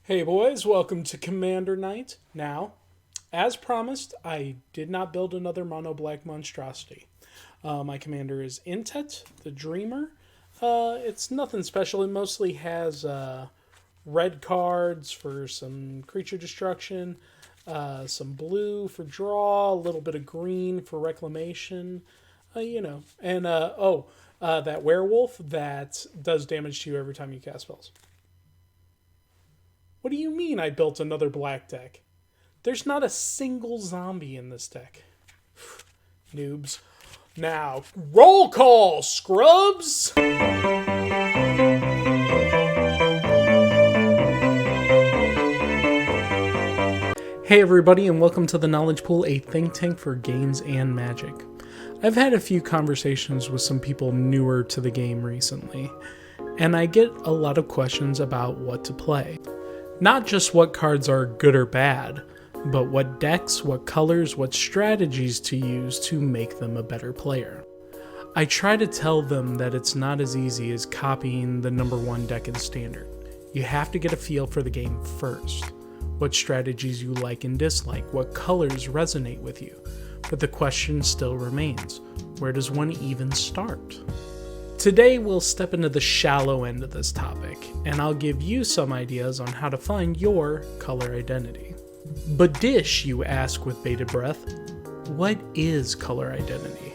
Hey boys, welcome to Commander Night. Now, as promised, I did not build another mono black monstrosity. My commander is Intet, the Dreamer. It's nothing special. It mostly has red cards for some creature destruction, some blue for draw, a little bit of green for reclamation, and that werewolf that does damage to you every time you cast spells. What do you mean I built another black deck? There's not a single zombie in this deck. Noobs. Now, roll call, scrubs! Hey everybody, and welcome to the Knowledge Pool, a think tank for games and magic. I've had a few conversations with some people newer to the game recently, and I get a lot of questions about what to play. Not just what cards are good or bad, but what decks, what colors, what strategies to use to make them a better player. I try to tell them that it's not as easy as copying the number one deck in Standard. You have to get a feel for the game first. What strategies you like and dislike, what colors resonate with you. But the question still remains, where does one even start? Today we'll step into the shallow end of this topic, and I'll give you some ideas on how to find your color identity. But Dish, you ask with bated breath, what is color identity?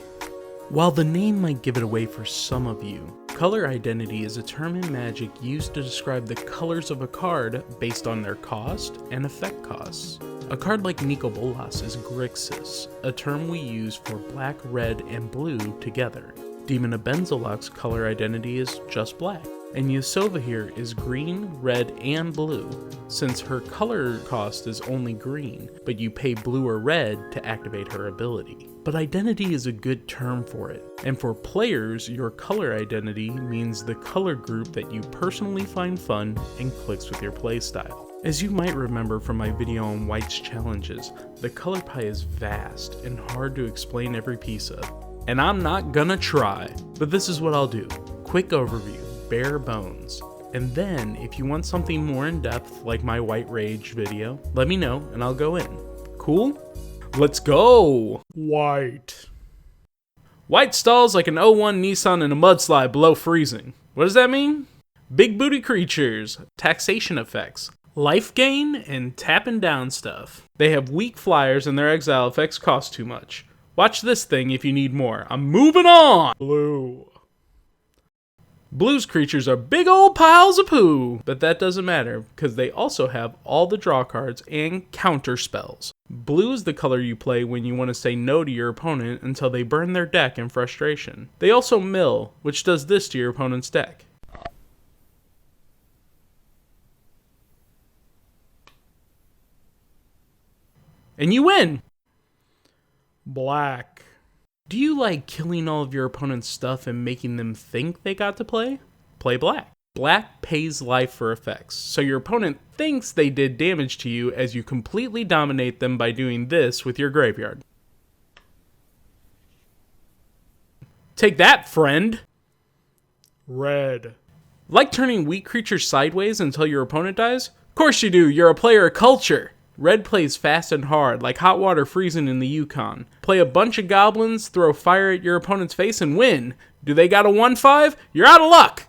While the name might give it away for some of you, color identity is a term in Magic used to describe the colors of a card based on their cost and effect costs. A card like Nicol Bolas is Grixis, a term we use for black, red, and blue together. Demon of Benzalok's color identity is just black, and Yasova here is green, red, and blue, since her color cost is only green, but you pay blue or red to activate her ability. But identity is a good term for it, and for players, your color identity means the color group that you personally find fun and clicks with your playstyle. As you might remember from my video on White's challenges, the color pie is vast and hard to explain every piece of. And I'm not gonna try, but this is what I'll do. Quick overview, bare bones. And then, if you want something more in depth, like my White Rage video, let me know and I'll go in. Cool? Let's go! White. White stalls like an '01 Nissan in a mudslide below freezing. What does that mean? Big booty creatures, taxation effects, life gain, and tapping down stuff. They have weak flyers and their exile effects cost too much. Watch this thing if you need more. I'm moving on! Blue. Blue's creatures are big old piles of poo, but that doesn't matter, because they also have all the draw cards and counter spells. Blue is the color you play when you want to say no to your opponent until they burn their deck in frustration. They also mill, which does this to your opponent's deck. And you win! Black. Do you like killing all of your opponent's stuff and making them think they got to play? Play black. Black pays life for effects, so your opponent thinks they did damage to you as you completely dominate them by doing this with your graveyard. Take that, friend! Red. Like turning weak creatures sideways until your opponent dies? Of course you do, you're a player of culture! Red plays fast and hard, like hot water freezing in the Yukon. Play a bunch of goblins, throw fire at your opponent's face, and win. Do they got a 1/5? You're out of luck!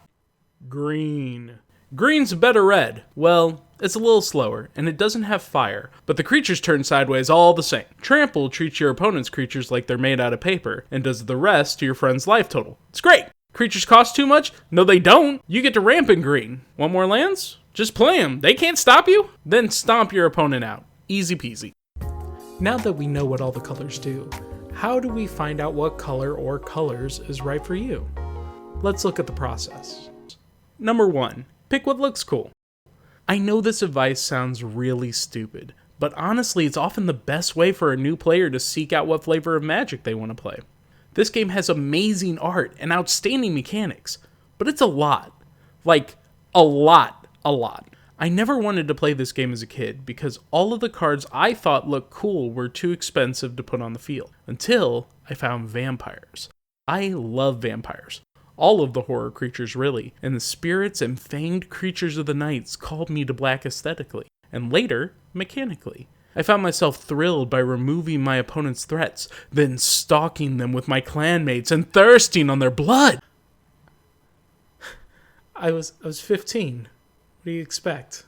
Green. Green's a better red. Well, it's a little slower, and it doesn't have fire, but the creatures turn sideways all the same. Trample treats your opponent's creatures like they're made out of paper, and does the rest to your friend's life total. It's great! Creatures cost too much? No, they don't. You get to ramp in green. Want more lands? Just play them. They can't stop you? Then stomp your opponent out. Easy peasy. Now that we know what all the colors do, how do we find out what color or colors is right for you? Let's look at the process. Number 1, pick what looks cool. I know this advice sounds really stupid, but honestly it's often the best way for a new player to seek out what flavor of Magic they want to play. This game has amazing art and outstanding mechanics, but it's a lot. Like, a lot. I never wanted to play this game as a kid because all of the cards I thought looked cool were too expensive to put on the field, until I found vampires. I love vampires. All of the horror creatures, really, and the spirits and fanged creatures of the nights called me to black aesthetically, and later, mechanically. I found myself thrilled by removing my opponent's threats, then stalking them with my clanmates and thirsting on their blood. I was 15. What do you expect?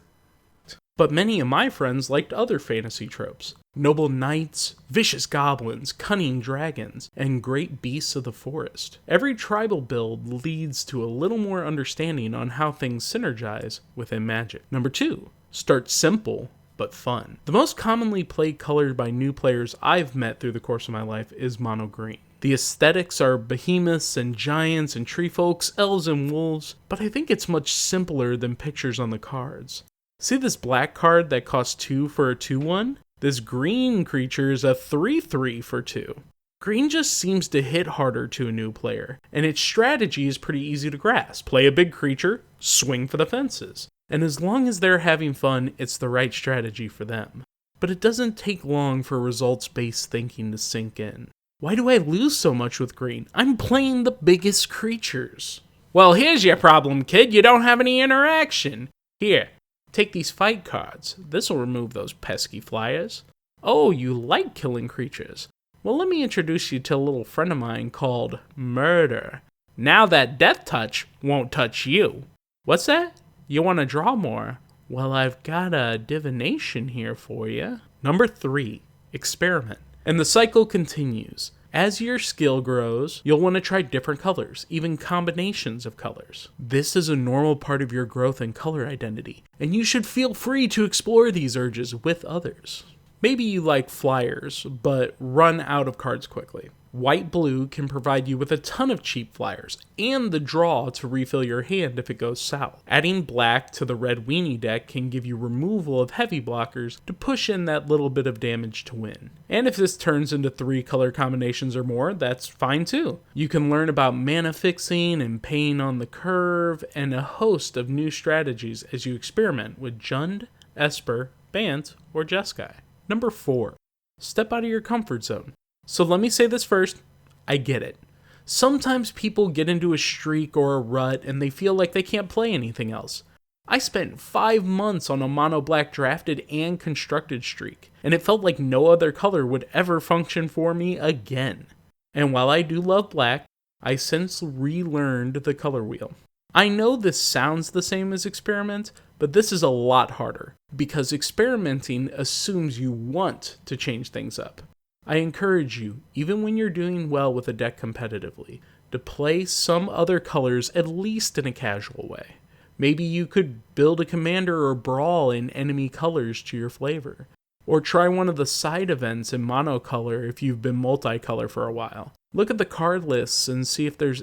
But many of my friends liked other fantasy tropes. Noble knights, vicious goblins, cunning dragons, and great beasts of the forest. Every tribal build leads to a little more understanding on how things synergize within Magic. Number 2, start simple but fun. The most commonly played color by new players I've met through the course of my life is mono green. The aesthetics are behemoths and giants and tree folks, elves and wolves, but I think it's much simpler than pictures on the cards. See this black card that costs 2 for a 2/1? This green creature is a 3/3 for 2. Green just seems to hit harder to a new player, and its strategy is pretty easy to grasp. Play a big creature, swing for the fences. And as long as they're having fun, it's the right strategy for them. But it doesn't take long for results-based thinking to sink in. Why do I lose so much with green? I'm playing the biggest creatures. Well, here's your problem, kid. You don't have any interaction. Here, take these fight cards. This'll remove those pesky flyers. Oh, you like killing creatures. Well, let me introduce you to a little friend of mine called Murder. Now that Death Touch won't touch you. What's that? You want to draw more? Well, I've got a divination here for you. Number 3, experiment. And the cycle continues. As your skill grows, you'll want to try different colors, even combinations of colors. This is a normal part of your growth and color identity, and you should feel free to explore these urges with others. Maybe you like flyers, but run out of cards quickly. White-blue can provide you with a ton of cheap flyers, and the draw to refill your hand if it goes south. Adding black to the red weenie deck can give you removal of heavy blockers to push in that little bit of damage to win. And if this turns into 3 color combinations or more, that's fine too. You can learn about mana fixing and paying on the curve, and a host of new strategies as you experiment with Jund, Esper, Bant, or Jeskai. Number 4, step out of your comfort zone. So let me say this first, I get it. Sometimes people get into a streak or a rut and they feel like they can't play anything else. I spent 5 months on a mono black drafted and constructed streak, and it felt like no other color would ever function for me again. And while I do love black, I since relearned the color wheel. I know this sounds the same as experiment, but this is a lot harder, because experimenting assumes you want to change things up. I encourage you, even when you're doing well with a deck competitively, to play some other colors at least in a casual way. Maybe you could build a commander or brawl in enemy colors to your flavor. Or try one of the side events in monocolor if you've been multicolor for a while. Look at the card lists and see if there's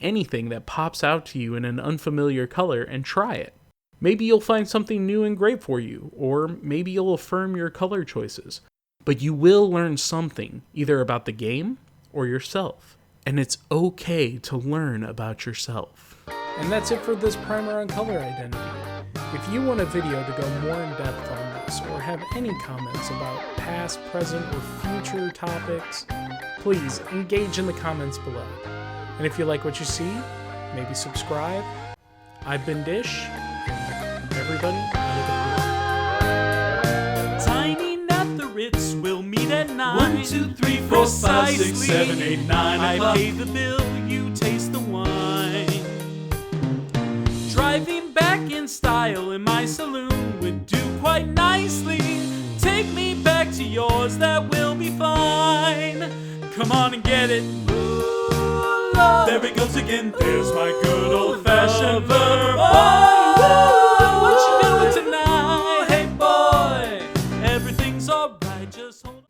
anything that pops out to you in an unfamiliar color and try it. Maybe you'll find something new and great for you, or maybe you'll affirm your color choices. But you will learn something, either about the game or yourself. And it's okay to learn about yourself. And that's it for this primer on color identity. If you want a video to go more in depth on this, or have any comments about past, present, or future topics, please engage in the comments below. And if you like what you see, maybe subscribe. I've been Dish, and everybody out of the Ritz will meet at 9. 1, 2, 3, 4, 5, 6, 7, 8, 9 I o'clock. pay the bill, you taste the wine. Driving back in style in my saloon would do quite nicely. Take me back to yours, that will be fine. Come on and get it. Ooh, love. There he goes again. There's my good old-fashioned verb. Oh, what you doing tonight? Hey boy, everything's alright. Just hold on.